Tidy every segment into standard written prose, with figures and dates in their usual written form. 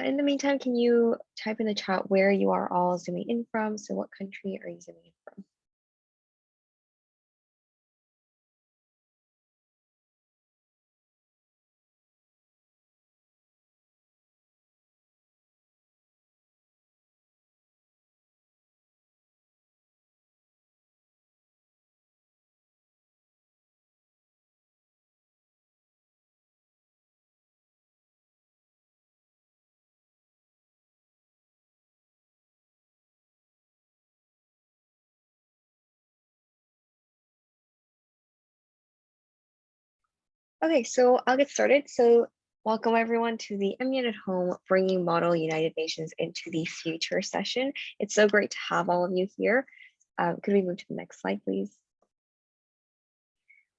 In the meantime, can you type in the chat where you are all zooming in from? So what country are you zooming in from? Okay, so I'll get started. So welcome everyone to the MUN at Home, bringing Model United Nations into the future session. It's so great to have all of you here. Could we move to the next slide, please?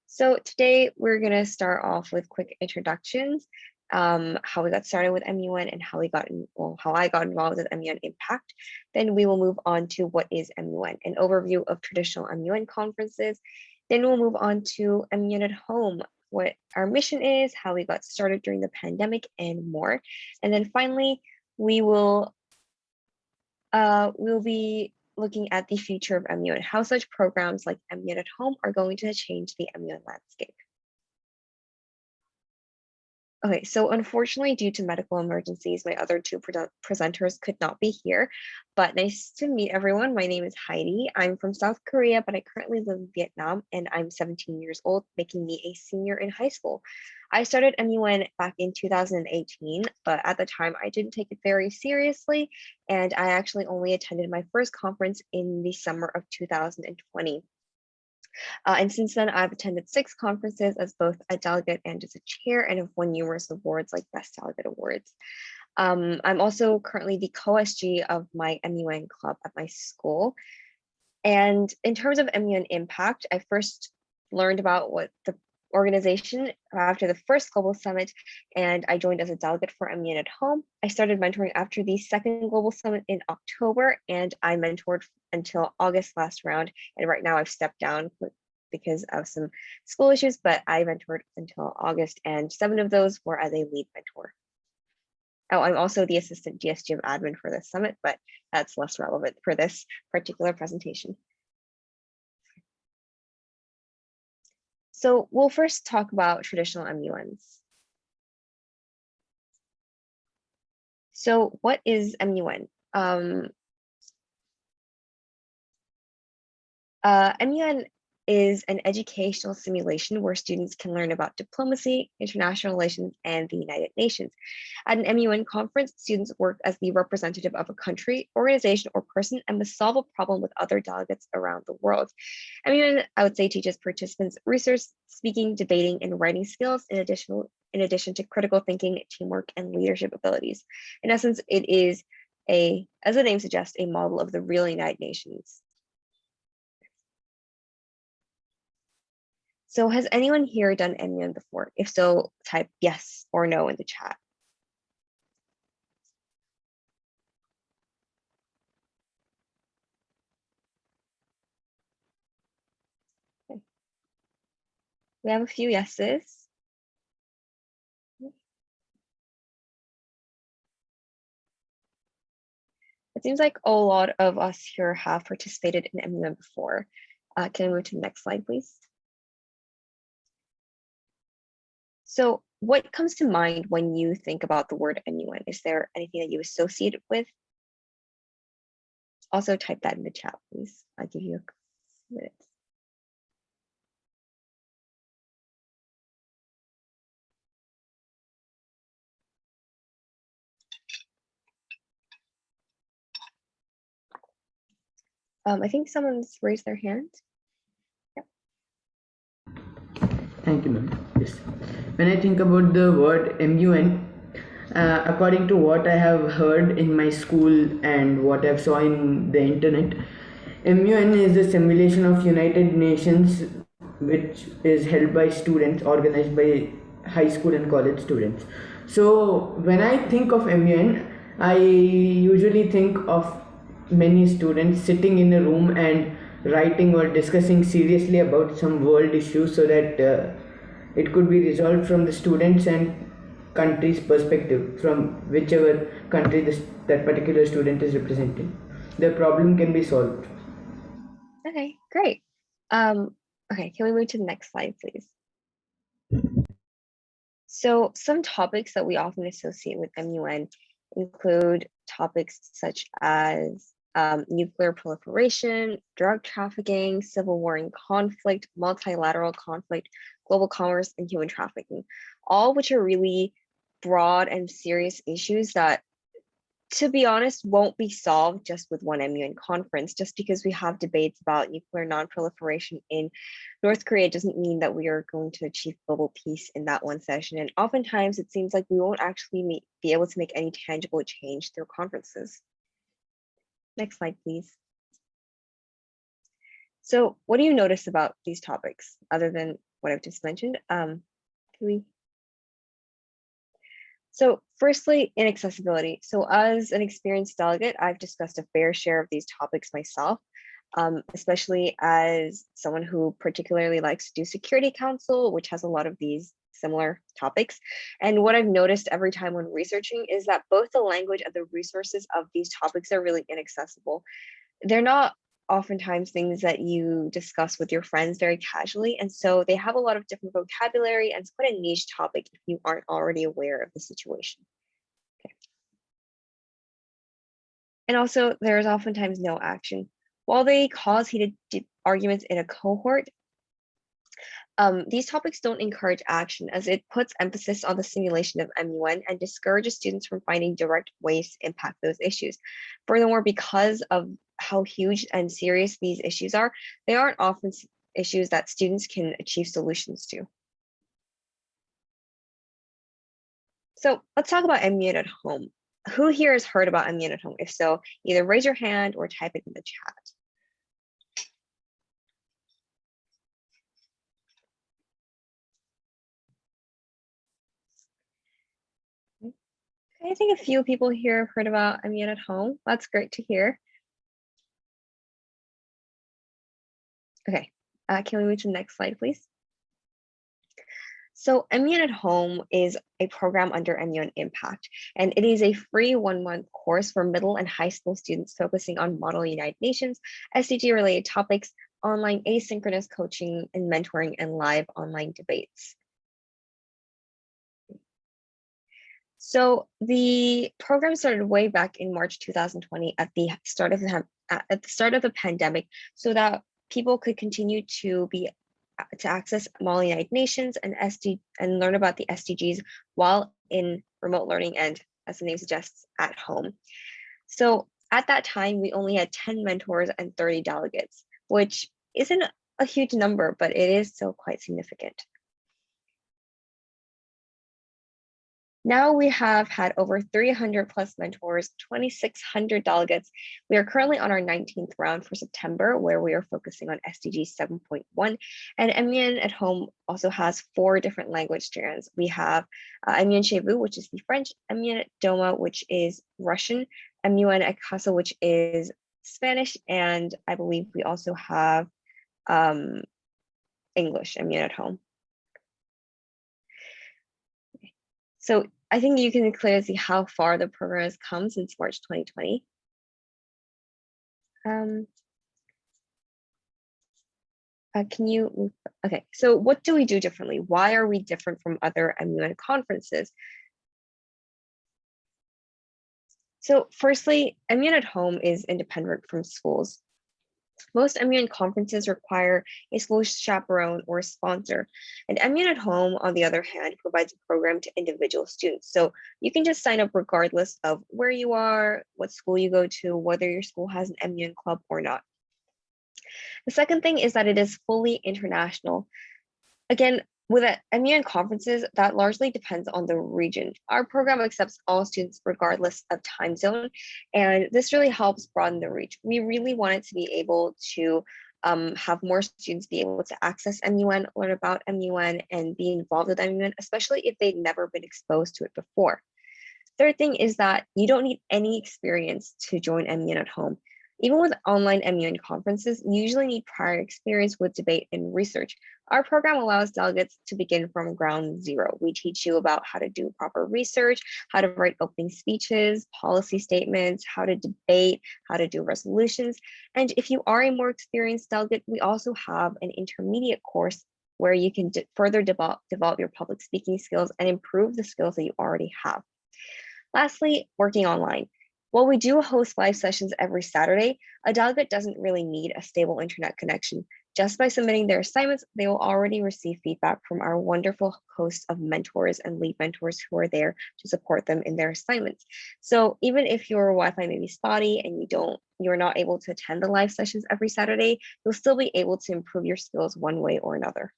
So today we're gonna start off with quick introductions, how we got started with MUN and how I got involved with MUN Impact. Then we will move on to what is MUN, an overview of traditional MUN conferences. Then we'll move on to MUN at Home, what our mission is, how we got started during the pandemic, and more. And then finally, we'll be looking at the future of MUN, how such programs like MUN at Home are going to change the MUN landscape. Okay, so unfortunately, due to medical emergencies, my other two presenters could not be here, but nice to meet everyone. My name is Heidi. I'm from South Korea, but I currently live in Vietnam, and I'm 17 years old, making me a senior in high school. I started MUN back in 2018, but at the time I didn't take it very seriously, and I actually only attended my first conference in the summer of 2020. And since then, I've attended 6 conferences as both a delegate and as a chair, and have won numerous awards like Best Delegate Awards. I'm also currently the co-SG of my MUN club at my school. And in terms of MUN Impact, I first learned about what the organization after the first global summit, and I joined as a delegate for MUN at Home. I started mentoring after the second global summit in October, and I mentored until August last round. And right now I've stepped down because of some school issues, but I mentored until August, and 7 of those were as a lead mentor. Oh, I'm also the assistant DSGM admin for this summit, but that's less relevant for this particular presentation. So we'll first talk about traditional MUNs. So what is MUN? MUN is an educational simulation where students can learn about diplomacy, international relations, and the United Nations. At an MUN conference, students work as the representative of a country, organization, or person and must solve a problem with other delegates around the world. MUN, I would say, teaches participants research, speaking, debating, and writing skills in addition to critical thinking, teamwork, and leadership abilities. In essence, it is as the name suggests, a model of the real United Nations. So has anyone here done MUN before? If so, type yes or no in the chat. Okay. We have a few yeses. It seems like a lot of us here have participated in MUN before. Can we move to the next slide, please? So what comes to mind when you think about the word MUN? Is there anything that you associate it with? Also type that in the chat, please. I'll give you a minute. I think someone's raised their hand. Yep. Thank you, ma'am. Yes. When I think about the word MUN, according to what I have heard in my school and what I've saw in the internet, MUN is a simulation of United Nations which is held by students, organized by high school and college students. So when I think of MUN, I usually think of many students sitting in a room and writing or discussing seriously about some world issue so that it could be resolved from the students and country's perspective, from whichever country that particular student is representing. The problem can be solved. Okay, great. Okay, can we move to the next slide, please? So some topics that we often associate with MUN include topics such as nuclear proliferation, drug trafficking, civil war and conflict, multilateral conflict, global commerce, and human trafficking, all which are really broad and serious issues that, to be honest, won't be solved just with one MUN conference. Just because we have debates about nuclear non-proliferation in North Korea doesn't mean that we are going to achieve global peace in that one session. And oftentimes it seems like we won't actually be able to make any tangible change through conferences. Next slide, please. So what do you notice about these topics other than what I've just mentioned? So firstly, inaccessibility. So as an experienced delegate, I've discussed a fair share of these topics myself, especially as someone who particularly likes to do Security Council, which has a lot of these similar topics. And what I've noticed every time when researching is that both the language and the resources of these topics are really inaccessible. They're not oftentimes things that you discuss with your friends very casually. And so they have a lot of different vocabulary, and it's quite a niche topic if you aren't already aware of the situation. Okay. And also there is oftentimes no action. While they cause heated arguments in a cohort, these topics don't encourage action, as it puts emphasis on the simulation of MUN and discourages students from finding direct ways to impact those issues. Furthermore, because of how huge and serious these issues are, they aren't often issues that students can achieve solutions to. So let's talk about MUN at home. Who here has heard about MUN at home? If so, either raise your hand or type it in the chat. I think a few people here have heard about MUN at home. That's great to hear. Okay, can we move to the next slide, please? So MUN at Home is a program under MUN Impact, and it is a free 1-month course for middle and high school students focusing on Model United Nations, SDG related topics, online asynchronous coaching and mentoring, and live online debates. So the program started way back in March 2020 at the start of the pandemic, so that people could continue to access Model United Nations and learn about the SDGs while in remote learning and, as the name suggests, at home. So at that time, we only had 10 mentors and 30 delegates, which isn't a huge number, but it is still quite significant. Now we have had over 300 plus mentors, 2,600 delegates. We are currently on our 19th round for September, where we are focusing on SDG 7.1. And MUN at Home also has 4 different language strands. We have MUN Chez Vous, which is the French, MUN Doma, which is Russian, MUN at Casa, which is Spanish, and I believe we also have English, MUN at Home. So I think you can clearly see how far the program has come since March 2020. Can you move? Okay, so what do we do differently? Why are we different from other MUN conferences? So firstly, MUN at Home is independent from schools. Most MUN conferences require a school chaperone or sponsor. And MUN at Home, on the other hand, provides a program to individual students. So you can just sign up regardless of where you are, what school you go to, whether your school has an MUN club or not. The second thing is that it is fully international. Again, with MUN conferences, that largely depends on the region. Our program accepts all students regardless of time zone, and this really helps broaden the reach. We really wanted to be able to have more students be able to access MUN, learn about MUN, and be involved with MUN, especially if they'd never been exposed to it before. Third thing is that you don't need any experience to join MUN at Home. Even with online MUN conferences, you usually need prior experience with debate and research. Our program allows delegates to begin from ground zero. We teach you about how to do proper research, how to write opening speeches, policy statements, how to debate, how to do resolutions. And if you are a more experienced delegate, we also have an intermediate course where you can further develop your public speaking skills and improve the skills that you already have. Lastly, working online. While we do host live sessions every Saturday, a delegate doesn't really need a stable internet connection. Just by submitting their assignments, they will already receive feedback from our wonderful host of mentors and lead mentors who are there to support them in their assignments. So even if your Wi-Fi may be spotty and you're not able to attend the live sessions every Saturday, you'll still be able to improve your skills one way or another.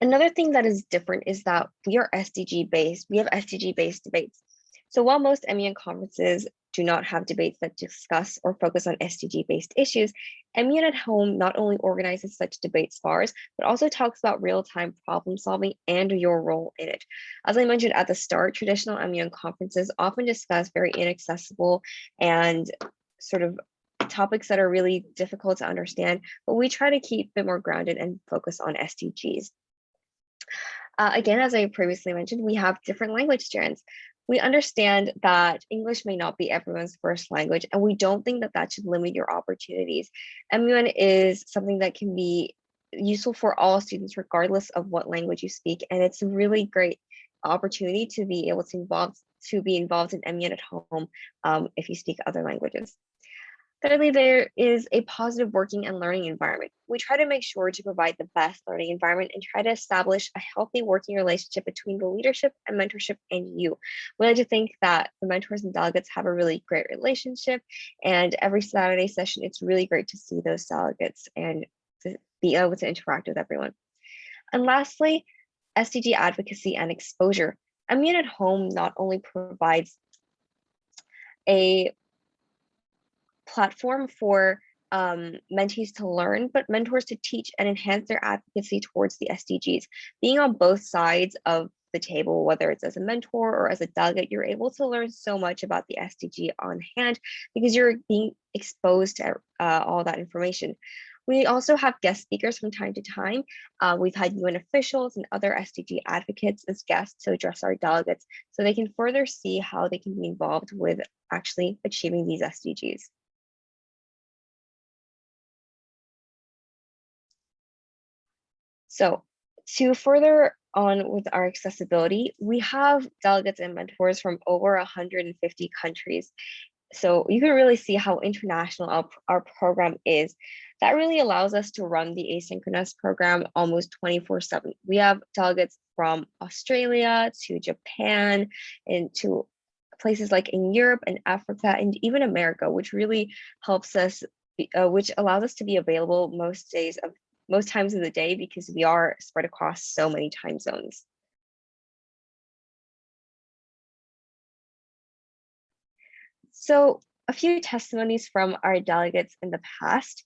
Another thing that is different is that we are SDG based. We have SDG based debates. So while most MUN conferences do not have debates that discuss or focus on SDG based issues, MUN at Home not only organizes such debate spars, but also talks about real-time problem solving and your role in it. As I mentioned at the start, traditional MUN conferences often discuss very inaccessible and sort of topics that are really difficult to understand, but we try to keep it more grounded and focus on SDGs. Again, as I previously mentioned, we have different language strands. We understand that English may not be everyone's first language, and we don't think that that should limit your opportunities. MUN is something that can be useful for all students, regardless of what language you speak, and it's a really great opportunity to be able to be involved in MUN at Home if you speak other languages. Thirdly, there is a positive working and learning environment. We try to make sure to provide the best learning environment and try to establish a healthy working relationship between the leadership and mentorship and you. We like to think that the mentors and delegates have a really great relationship, and every Saturday session, it's really great to see those delegates and to be able to interact with everyone. And lastly, SDG advocacy and exposure. MUN at Home not only provides a platform for mentees to learn, but mentors to teach and enhance their advocacy towards the SDGs. Being on both sides of the table, whether it's as a mentor or as a delegate, you're able to learn so much about the SDG on hand because you're being exposed to all that information. We also have guest speakers from time to time. We've had UN officials and other SDG advocates as guests to address our delegates so they can further see how they can be involved with actually achieving these SDGs. So to further on with our accessibility, we have delegates and mentors from over 150 countries. So you can really see how international our program is. That really allows us to run the asynchronous program almost 24/7. We have delegates from Australia to Japan and to places like in Europe and Africa and even America, which really helps us, which allows us to be available most times of the day because we are spread across so many time zones. So a few testimonies from our delegates in the past.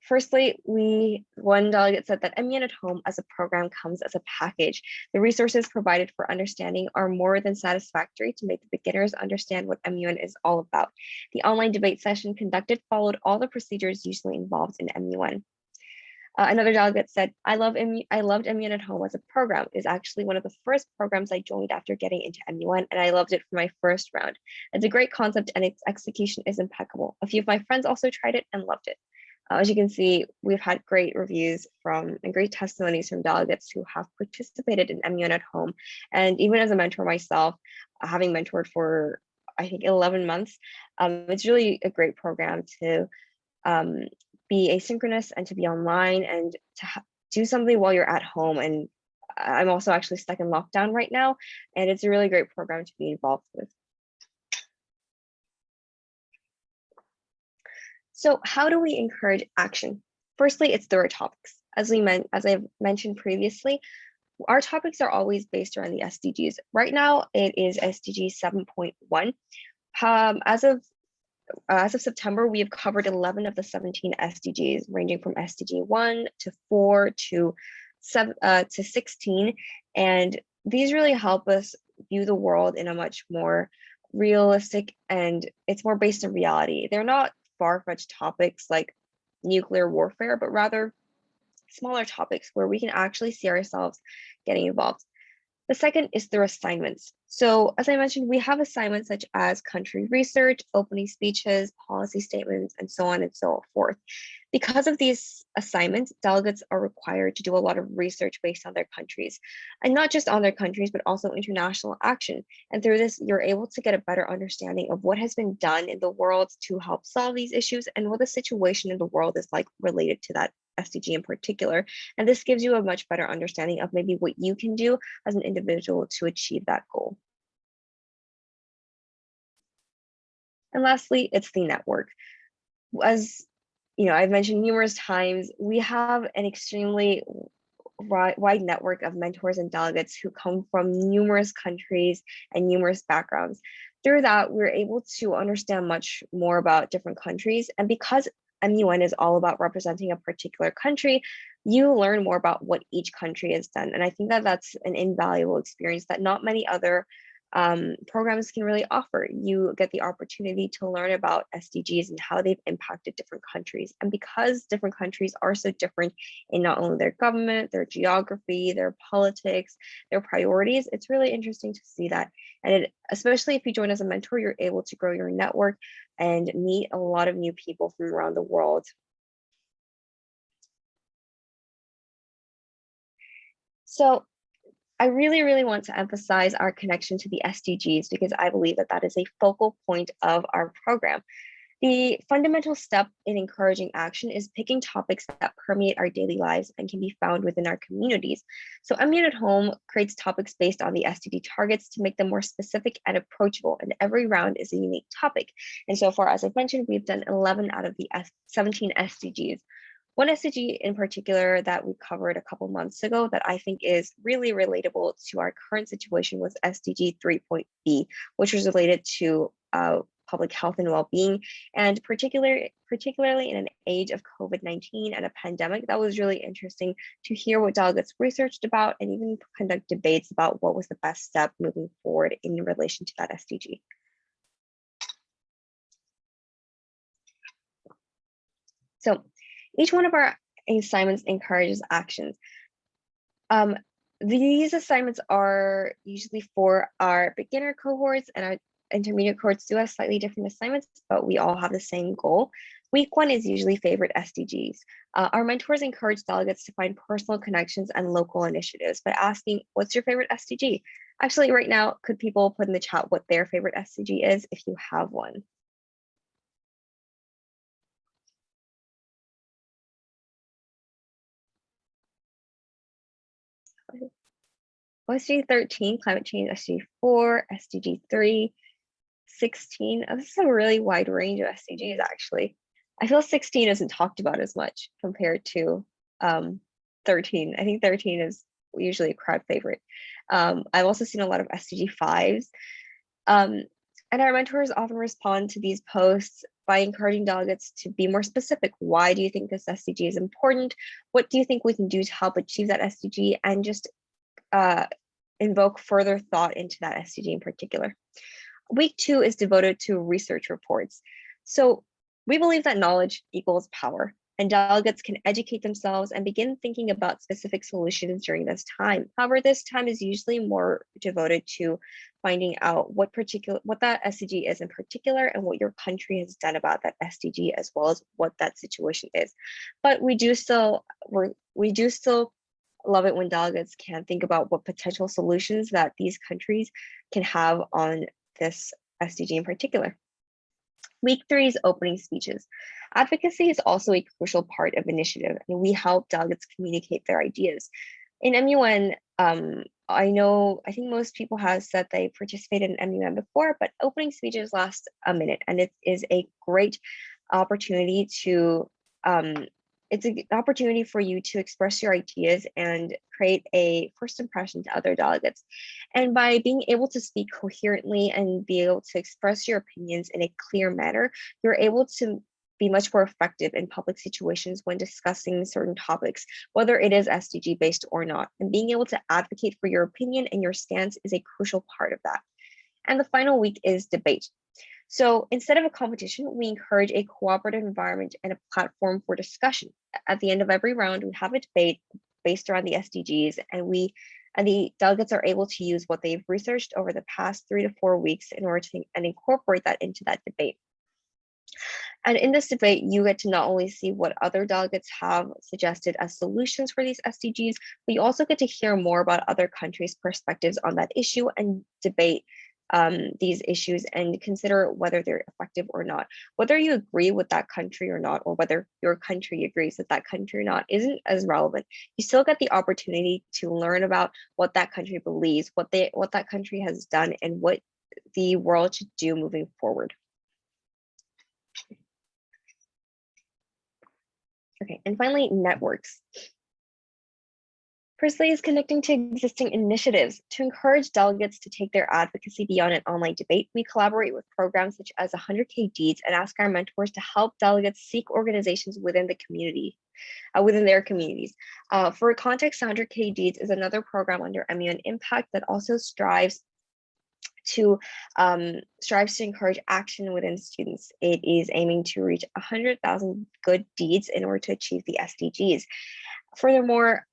Firstly, one delegate said that MUN at Home as a program comes as a package. The resources provided for understanding are more than satisfactory to make the beginners understand what MUN is all about. The online debate session conducted followed all the procedures usually involved in MUN. Another delegate said, I loved MUN at Home as a program. It is actually one of the first programs I joined after getting into MUN, and I loved it for my first round. It's a great concept and its execution is impeccable. A few of my friends also tried it and loved it. As you can see, we've had great reviews and great testimonies from delegates who have participated in MUN at Home. And even as a mentor myself, having mentored for, I think, 11 months, it's really a great program to be asynchronous and to be online and to do something while you're at home. And I'm also actually stuck in lockdown right now, and it's a really great program to be involved with. So how do we encourage action? Firstly, it's through our topics. As I've mentioned previously, our topics are always based around the SDGs. Right now, it is SDG 7.1. As of September, we have covered 11 of the 17 SDGs, ranging from SDG 1 to 4 to to 16. And these really help us view the world in a much more realistic, and it's more based in reality. They're not far-fetched topics like nuclear warfare, but rather smaller topics where we can actually see ourselves getting involved. The second is through assignments. So as I mentioned, we have assignments such as country research, opening speeches, policy statements, and so on and so forth. Because of these assignments, delegates are required to do a lot of research based on their countries, and not just on their countries, but also international action. And through this, you're able to get a better understanding of what has been done in the world to help solve these issues and what the situation in the world is like related to that SDG in particular. And this gives you a much better understanding of maybe what you can do as an individual to achieve that goal. And lastly, it's the network. As you know, I've mentioned numerous times, we have an extremely wide network of mentors and delegates who come from numerous countries and numerous backgrounds. Through that, we're able to understand much more about different countries. And because MUN is all about representing a particular country, you learn more about what each country has done. And I think that that's an invaluable experience that not many other programs can really offer. You get the opportunity to learn about SDGs and how they've impacted different countries. And because different countries are so different in not only their government, their geography, their politics, their priorities, it's really interesting to see that. And especially if you join as a mentor, you're able to grow your network and meet a lot of new people from around the world. So I really, really want to emphasize our connection to the SDGs because I believe that that is a focal point of our program. The fundamental step in encouraging action is picking topics that permeate our daily lives and can be found within our communities. So MUN Home creates topics based on the SDG targets to make them more specific and approachable, and every round is a unique topic. And so far, as I've mentioned, we've done 11 out of the 17 SDGs. One SDG in particular that we covered a couple months ago that I think is really relatable to our current situation was SDG 3.B, which was related to public health and well-being, and particularly in an age of COVID-19 and a pandemic. That was really interesting to hear what delegates researched about and even conduct debates about what was the best step moving forward in relation to that SDG. So each one of our assignments encourages actions. These assignments are usually for our beginner cohorts, and our intermediate cohorts do have slightly different assignments, but we all have the same goal. Week one is usually favorite SDGs. Our mentors encourage delegates to find personal connections and local initiatives by asking, what's your favorite SDG? Actually, right now, could people put in the chat what their favorite SDG is if you have one? SDG 13, climate change, SDG 4, SDG 3, 16. Oh, this is a really wide range of SDGs, actually. I feel 16 isn't talked about as much compared to 13. I think 13 is usually a crowd favorite. I've also seen a lot of SDG 5s. And our mentors often respond to these posts by encouraging delegates to be more specific. Why do you think this SDG is important? What do you think we can do to help achieve that SDG? And just invoke further thought into that SDG in particular. Week 2 is devoted to research reports. So we believe that knowledge equals power, and delegates can educate themselves and begin thinking about specific solutions during this time. However, this time is usually more devoted to finding out what that SDG is in particular and what your country has done about that SDG, as well as what that situation is. But we do still love it when delegates can think about what potential solutions that these countries can have on this SDG in particular. Week 3 is opening speeches. Advocacy is also a crucial part of initiative, and we help delegates communicate their ideas. In MUN, I think most people have said they participated in MUN before, but opening speeches last a minute, and it is a great opportunity to it's an opportunity for you to express your ideas and create a first impression to other delegates. And by being able to speak coherently and be able to express your opinions in a clear manner, you're able to be much more effective in public situations when discussing certain topics, whether it is SDG based or not. And being able to advocate for your opinion and your stance is a crucial part of that. And the final week is debate. So instead of a competition, we encourage a cooperative environment and a platform for discussion. At the end of every round, we have a debate based around the SDGs, and the delegates are able to use what they've researched over the past 3 to 4 weeks in order to incorporate that into that debate. And in this debate, you get to not only see what other delegates have suggested as solutions for these SDGs, but you also get to hear more about other countries' perspectives on that issue and debate these issues and consider whether they're effective or not. Whether you agree with that country or not, or whether your country agrees with that country or not, isn't as relevant. You still get the opportunity to learn about what that country believes, what that country has done, and what the world should do moving forward. Okay, and finally, networks. Firstly is connecting to existing initiatives. To encourage delegates to take their advocacy beyond an online debate, we collaborate with programs such as 100K Deeds and ask our mentors to help delegates seek organizations within the community, within their communities. For context, 100K Deeds is another program under MUN Impact that also strives to encourage action within students. It is aiming to reach 100,000 good deeds in order to achieve the SDGs. Furthermore,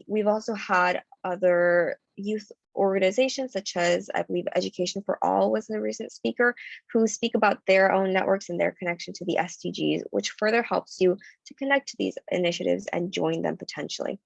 we've also had other youth organizations such as, I believe, Education for All was a recent speaker, who speak about their own networks and their connection to the SDGs, which further helps you to connect to these initiatives and join them potentially.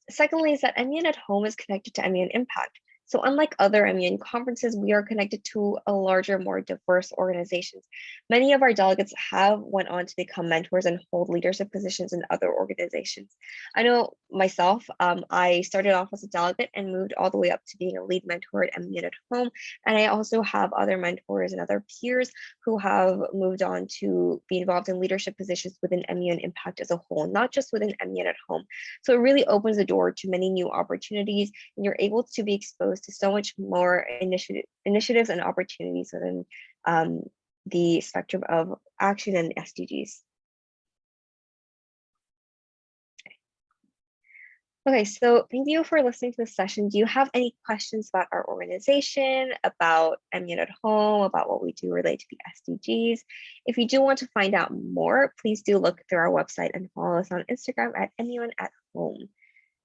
Secondly is that MUN at Home is connected to MUN Impact. So unlike other MUN conferences, we are connected to a larger, more diverse organizations. Many of our delegates have went on to become mentors and hold leadership positions in other organizations. I know myself, I started off as a delegate and moved all the way up to being a lead mentor at MUN at Home. And I also have other mentors and other peers who have moved on to be involved in leadership positions within MUN Impact as a whole, not just within MUN at Home. So it really opens the door to many new opportunities, and you're able to be exposed to so much more initiatives and opportunities within the spectrum of action and SDGs. Okay, so thank you for listening to this session. Do you have any questions about our organization, about MUN at Home, about what we do related to the SDGs? If you do want to find out more, please do look through our website and follow us on Instagram at MUN at Home.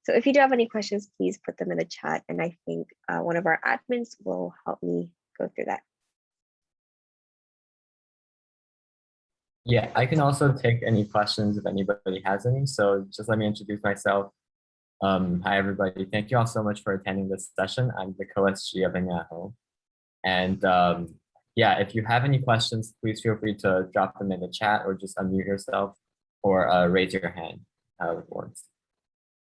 So if you do have any questions, please put them in the chat, and I think one of our admins will help me go through that. Yeah, I can also take any questions if anybody has any. So just let me introduce myself. Hi, everybody. Thank you all so much for attending this session. I'm the co-SG of MUN at Home. And yeah, if you have any questions, please feel free to drop them in the chat or just unmute yourself or raise your hand, however it works.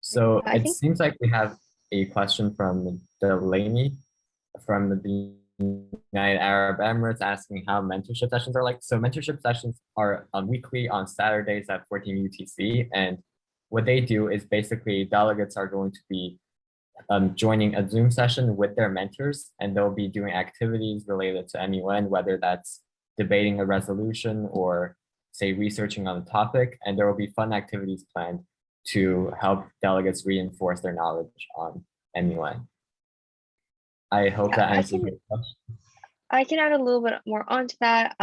So it seems like we have a question from Delaney from the United Arab Emirates asking how mentorship sessions are like. So mentorship sessions are weekly on Saturdays at 14 UTC. And what they do is basically delegates are going to be joining a Zoom session with their mentors, and they'll be doing activities related to MUN, whether that's debating a resolution or say researching on a topic. And there will be fun activities planned to help delegates reinforce their knowledge on MUN. I hope that answers your question. I can add a little bit more onto that.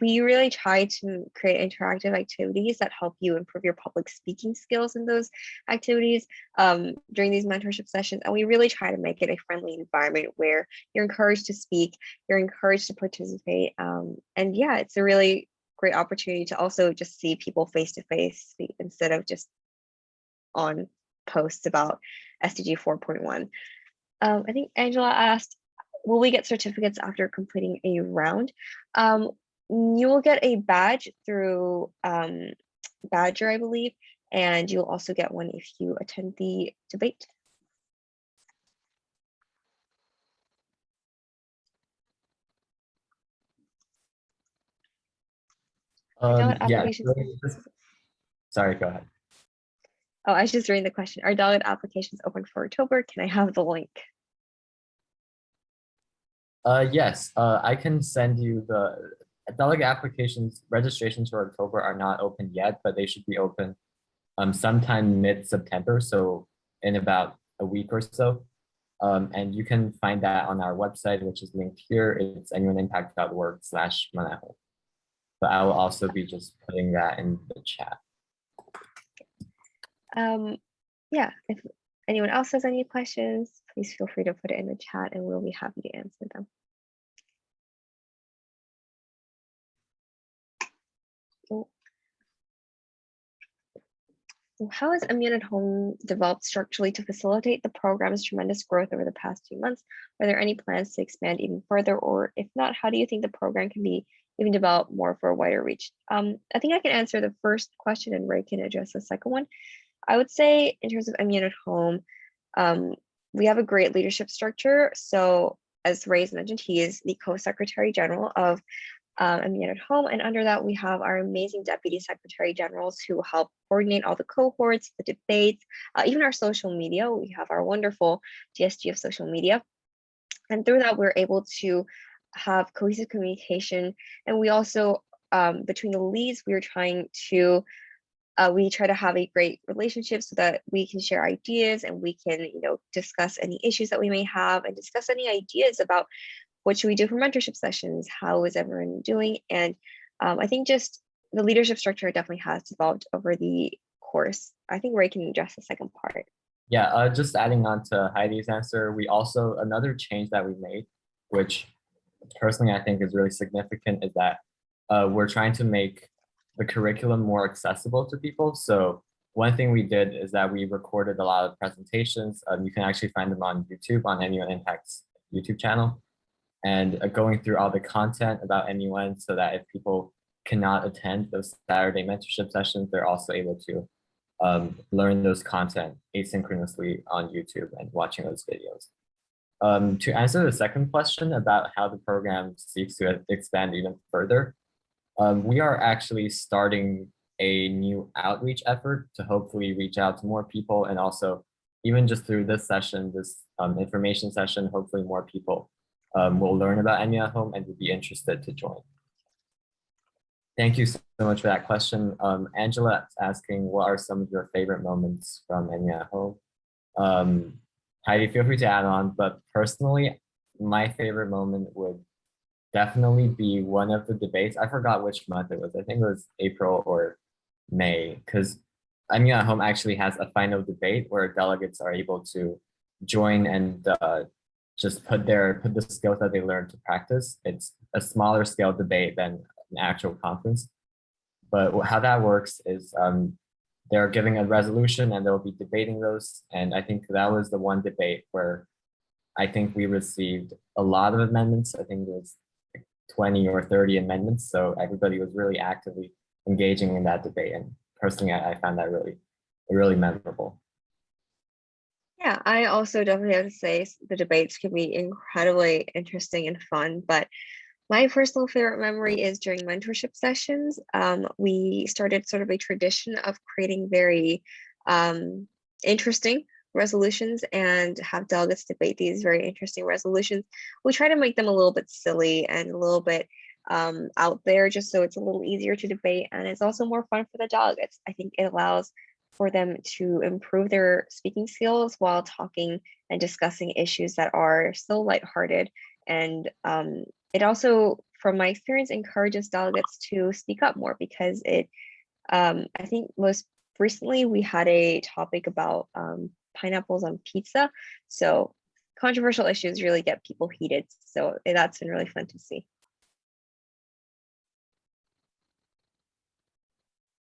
We really try to create interactive activities that help you improve your public speaking skills in those activities during these mentorship sessions. And we really try to make it a friendly environment where you're encouraged to speak, you're encouraged to participate. And yeah, it's a really great opportunity to also just see people face to face instead of just on posts about SDG 4.1. I think Angela asked, will we get certificates after completing a round? You will get a badge through Badger, I believe, and you'll also get one if you attend the debate. Yeah. Sorry, go ahead. Oh, I was just reading the question. Are delegate applications open for October? Can I have the link? Yes, I can send you the delegate applications, registrations for October are not open yet, but they should be open sometime mid-September, so in about a week or so. And you can find that on our website, which is linked here. It's muimpact.org/MUN Home. But I will also be just putting that in the chat. Yeah, if anyone else has any questions, please feel free to put it in the chat and we'll be happy to answer them. So how has MUN Home developed structurally to facilitate the program's tremendous growth over the past 2 months? Are there any plans to expand even further? Or if not, how do you think the program can be even developed more for a wider reach? I think I can answer the first question and Ray can address the second one. I would say in terms of MUN Home, we have a great leadership structure. So as Ray's mentioned, he is the co-secretary general of MUN Home, and under that we have our amazing deputy secretary generals who help coordinate all the cohorts, the debates, even our social media. We have our wonderful DSG of social media, and through that we're able to have cohesive communication. And we also, between the leads, we try to have a great relationship so that we can share ideas and we can, discuss any issues that we may have and discuss any ideas about what should we do for mentorship sessions, how is everyone doing? And I think just the leadership structure definitely has developed over the course. I think Ray can address the second part. Yeah, just adding on to Heidi's answer, we also, another change that we made, which personally I think is really significant, is that we're trying to make the curriculum more accessible to people. So one thing we did is that we recorded a lot of presentations. You can actually find them on YouTube, on MUN Impact's YouTube channel, and going through all the content about MUN so that if people cannot attend those Saturday mentorship sessions, they're also able to learn those content asynchronously on YouTube and watching those videos. To answer the second question about how the program seeks to expand even further, we are actually starting a new outreach effort to hopefully reach out to more people, and also even just through this session, this information session, hopefully more people will learn about MUN Home and would be interested to join. Thank you so much for that question. Angela is asking, what are some of your favorite moments from MUN Home? Heidi, feel free to add on, but personally, my favorite moment would definitely be one of the debates. I forgot which month it was. I think it was April or May, because MUN Home actually has a final debate where delegates are able to join and just put the skills that they learned to practice. It's a smaller scale debate than an actual conference. But how that works is they're giving a resolution and they'll be debating those. And I think that was the one debate where I think we received a lot of amendments. I think it was 20 or 30 amendments. So everybody was really actively engaging in that debate. And personally, I found that really memorable. Yeah, I also definitely have to say the debates can be incredibly interesting and fun, but my personal favorite memory is during mentorship sessions. We started sort of a tradition of creating very interesting resolutions and have delegates debate these very interesting resolutions. We try to make them a little bit silly and a little bit out there, just so it's a little easier to debate, and it's also more fun for the delegates. I think it allows for them to improve their speaking skills while talking and discussing issues that are so lighthearted. And it also, from my experience, encourages delegates to speak up more, because it, I think most recently we had a topic about pineapples on pizza. So controversial issues really get people heated. So that's been really fun to see.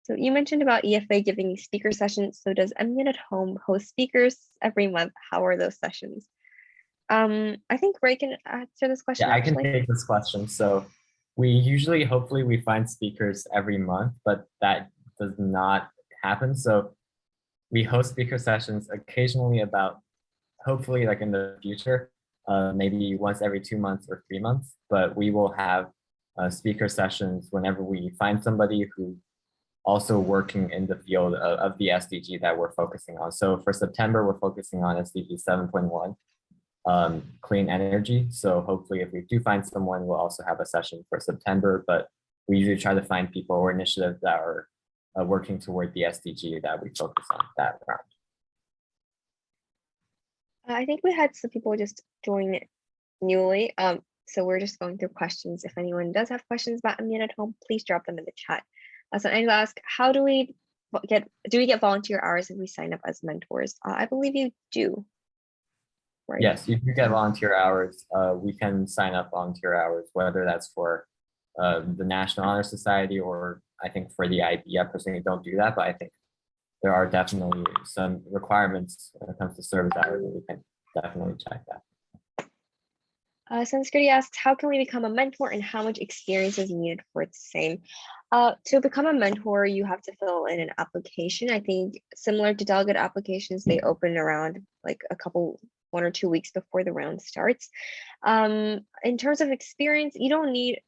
So you mentioned about EFA giving speaker sessions. So does MUN Home host speakers every month? How are those sessions? I think Ray can answer this question. Yeah, I can take this question. So we usually, hopefully we find speakers every month, but that does not happen. So we host speaker sessions occasionally about, hopefully like in the future, maybe once every 2 months or 3 months, but we will have speaker sessions whenever we find somebody who also working in the field of the SDG that we're focusing on. So for September, we're focusing on SDG 7.1, clean energy. So hopefully if we do find someone, we'll also have a session for September, but we usually try to find people or initiatives that are working toward the SDG that we focus on that round. I think we had some people just join newly. So we're just going through questions. If anyone does have questions about MUN at Home, please drop them in the chat. So Angela asked, how do we get volunteer hours if we sign up as mentors? I believe you do. Right. Yes, you can get volunteer hours. We can sign up volunteer hours, whether that's for the National Honor Society or I think for the IB. I personally don't do that, but I think there are definitely some requirements when it comes to service hours, and we can definitely check that. Sanskriti asks, how can we become a mentor and how much experience is needed for the same? To become a mentor, you have to fill in an application. I think similar to delegate applications, they open around like 1 or 2 weeks before the round starts. In terms of experience, you don't need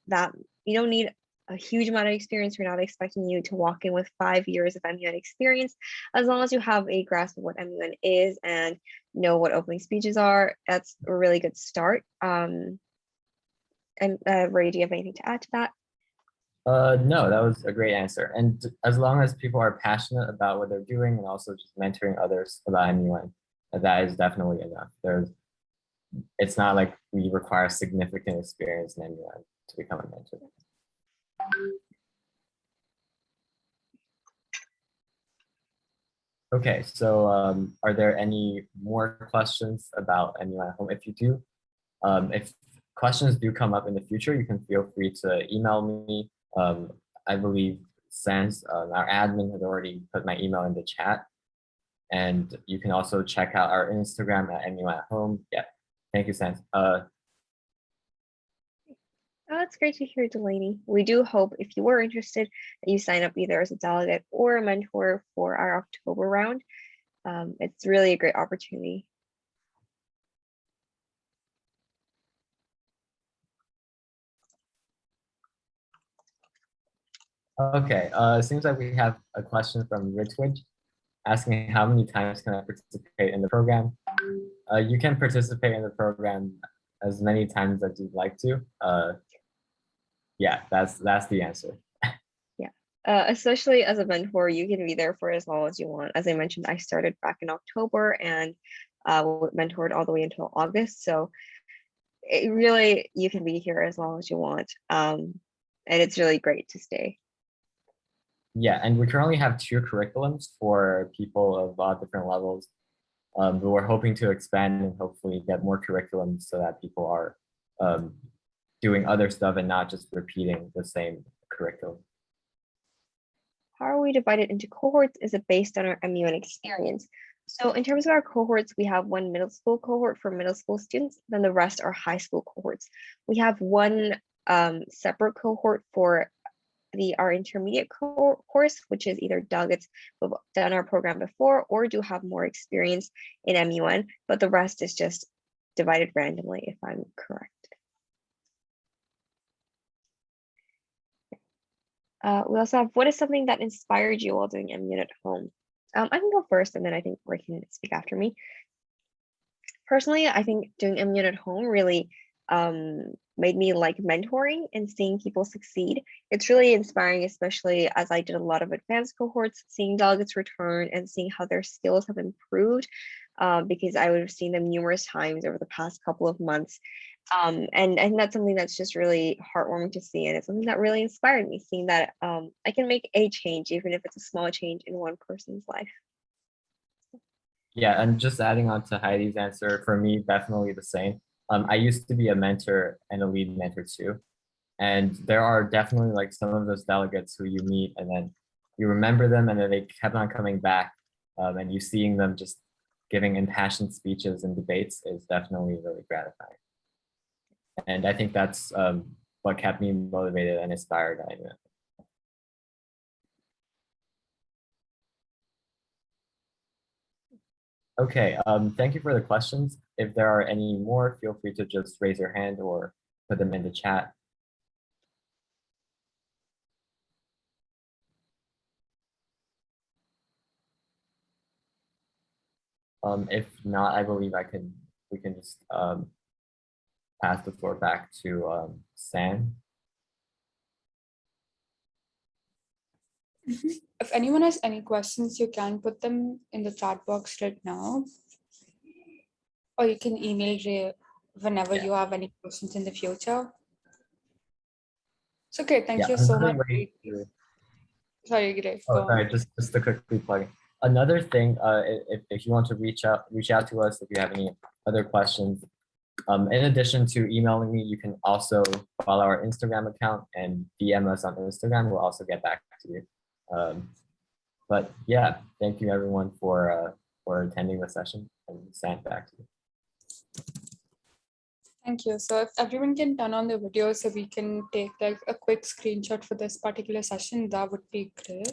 a huge amount of experience. We're not expecting you to walk in with 5 years of MUN experience. As long as you have a grasp of what MUN is and know what opening speeches are, that's a really good start. And Ray, do you have anything to add to that? No, that was a great answer. And as long as people are passionate about what they're doing and also just mentoring others about MUN, that is definitely enough. It's not like we require significant experience in MUN to become a mentor. Okay, so are there any more questions about MUN Home? If you do, if questions do come up in the future, you can feel free to email me. I believe Sans, our admin, had already put my email in the chat. And you can also check out our Instagram at MUN Home. Yeah, thank you, Sans. That's great to hear, Delaney. We do hope if you were interested that you sign up either as a delegate or a mentor for our October round. It's really a great opportunity. Okay, it seems like we have a question from Ritwidge asking how many times can I participate in the program? You can participate in the program as many times as you'd like to. Yeah, that's the answer. Yeah, especially as a mentor, you can be there for as long as you want. As I mentioned, I started back in October and mentored all the way until August. So it really, you can be here as long as you want. And it's really great to stay. Yeah, and we currently have 2 curriculums for people of all different levels. But we're hoping to expand and hopefully get more curriculums so that people are doing other stuff and not just repeating the same curriculum. How are we divided into cohorts? Is it based on our MUN experience? So in terms of our cohorts, we have one middle school cohort for middle school students, then the rest are high school cohorts. We have one separate cohort for our intermediate course, which is either delegates who've done our program before or do have more experience in MUN, but the rest is just divided randomly, if I'm correct. We also have, what is something that inspired you while doing MUN at Home? I can go first, and then I think Ray can speak after me. Personally, I think doing MUN at Home really made me like mentoring and seeing people succeed. It's really inspiring, especially as I did a lot of advanced cohorts, seeing delegates return and seeing how their skills have improved, because I would have seen them numerous times over the past couple of months. And that's something that's just really heartwarming to see. And it's something that really inspired me, seeing that I can make a change, even if it's a small change in one person's life. Yeah, and just adding on to Heidi's answer, for me, definitely the same. I used to be a mentor and a lead mentor too. And there are definitely like some of those delegates who you meet and then you remember them and then they kept on coming back, and you seeing them just giving impassioned speeches and debates is definitely really gratifying. And I think that's what kept me motivated and inspired. Okay, thank you for the questions. If there are any more, feel free to just raise your hand or put them in the chat. If not, I believe we can just pass the floor back to Sam. If anyone has any questions, you can put them in the chat box right now, or you can email Ray whenever you have any questions in the future. It's okay. Thank you so another much. way to- Sorry, Gray. Oh, Go on. sorry, just to quickly plug in. Another thing, if you want to reach out to us if you have any other questions, in addition to emailing me, you can also follow our Instagram account and DM us on Instagram. We'll also get back to you. But yeah, thank you everyone for attending the session, and stand back to you. Thank you. So if everyone can turn on the video so we can take like a quick screenshot for this particular session, that would be great.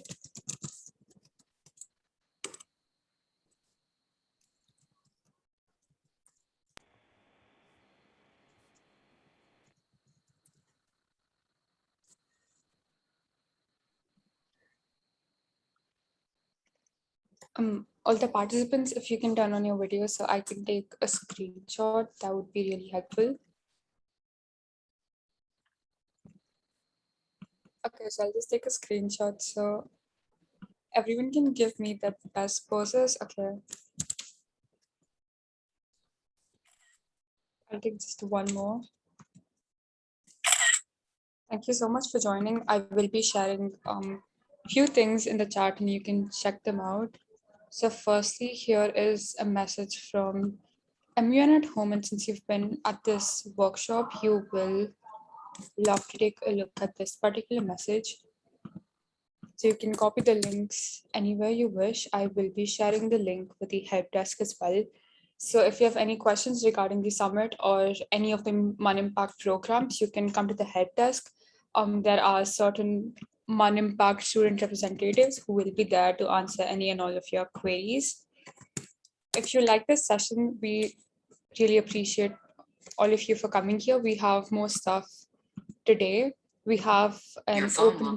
All the participants, if you can turn on your video so I can take a screenshot, that would be really helpful. Okay, so I'll just take a screenshot so everyone can give me the best poses. Okay. I'll take just one more. Thank you so much for joining. I will be sharing a few things in the chat and you can check them out. So firstly, here is a message from MUN at Home. And since you've been at this workshop, you will love to take a look at this particular message. So you can copy the links anywhere you wish. I will be sharing the link with the help desk as well. So if you have any questions regarding the summit or any of the MUN Impact programs, you can come to the help desk. There are certain MUN Impact student representatives who will be there to answer any and all of your queries. If you like this session, we really appreciate all of you for coming here. We have more stuff today. We have an open,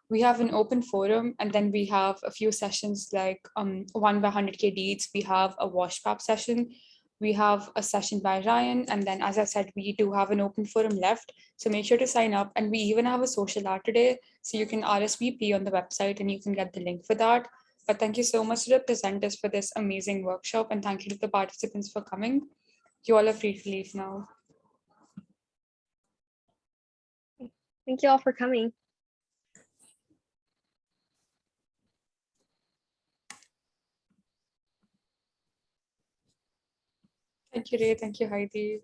we have an open forum, and then we have a few sessions like 1 by 100K deeds. We have a wash pap session. We have a session by Ryan. And then, as I said, we do have an open forum left. So make sure to sign up. And we even have a social art today. So you can RSVP on the website and you can get the link for that. But thank you so much to the presenters for this amazing workshop. And thank you to the participants for coming. You all are free to leave now. Thank you all for coming. Thank you, Ray. Thank you, Heidi.